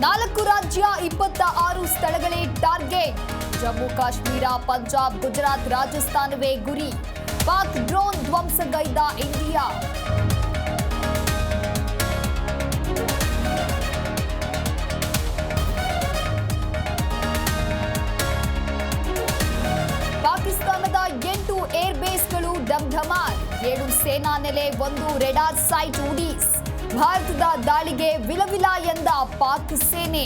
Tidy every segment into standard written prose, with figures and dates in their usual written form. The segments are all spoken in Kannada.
4 ರಾಜ್ಯ 26 ಸ್ಥಳಗಳೇ ಟಾರ್ಗೆಟ್. ಜಮ್ಮು ಕಾಶ್ಮೀರ, ಪಂಜಾಬ್, ಗುಜರಾತ್, ರಾಜಸ್ಥಾನವೇ ಗುರಿ. ಪಾಕ್ ಡ್ರೋನ್ ಧ್ವಂಸಗೈದ ಇಂಡಿಯಾ. ಪಾಕಿಸ್ತಾನದ 8 ಏರ್ ಬೇಸ್ಗಳು ಧಮ್ಧಮಾರ್. 7 ಸೇನಾ ನೆಲೆ, 1 ರೆಡಾರ್ ಸೈಟ್ ಉಡೀಸ್. ಭಾರತದ ದಾಳಿಗೆ ವಿಲವಿಲ ಎಂದ ಪಾಕ್ ಸೇನೆ.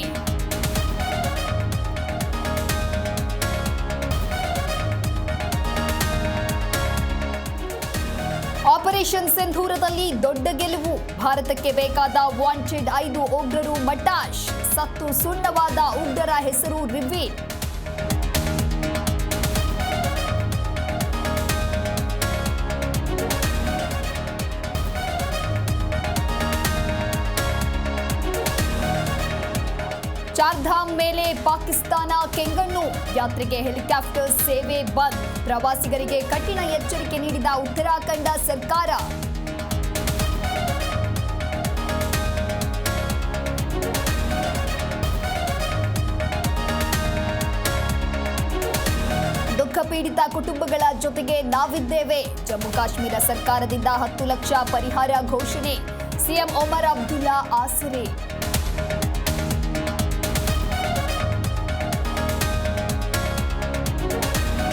ಆಪರೇಷನ್ ಸಿಂಧೂರದಲ್ಲಿ ದೊಡ್ಡ ಗೆಲುವು. ಭಾರತಕ್ಕೆ ಬೇಕಾದ ವಾಂಟೆಡ್ 5 ಉಗ್ರರು ಮಟಾಶ್. ಸತ್ತು ಸುಣ್ಣವಾದ ಉಗ್ರರ ಹೆಸರು ರಿವೀಲ್. ಚಾರ್ಧಾಮ್ ಮೇಲೆ ಪಾಕಿಸ್ತಾನ ಕೆಂಗಣ್ಣು. ಯಾತ್ರೆಗೆ ಹೆಲಿಕಾಪ್ಟರ್ ಸೇವೆ ಬಂದ್. ಪ್ರವಾಸಿಗರಿಗೆ ಕಠಿಣ ಎಚ್ಚರಿಕೆ ನೀಡಿದ ಉತ್ತರಾಖಂಡ ಸರ್ಕಾರ. ದುಃಖ ಪೀಡಿತ ಕುಟುಂಬಗಳ ಜೊತೆಗೆ ನಾವಿದ್ದೇವೆ. ಜಮ್ಮು ಕಾಶ್ಮೀರ ಸರ್ಕಾರದಿಂದ 10 ಲಕ್ಷ ಪರಿಹಾರ ಘೋಷಣೆ. ಸಿಎಂ ಒಮರ್ ಅಬ್ದುಲ್ಲಾ ಆಸರೆ.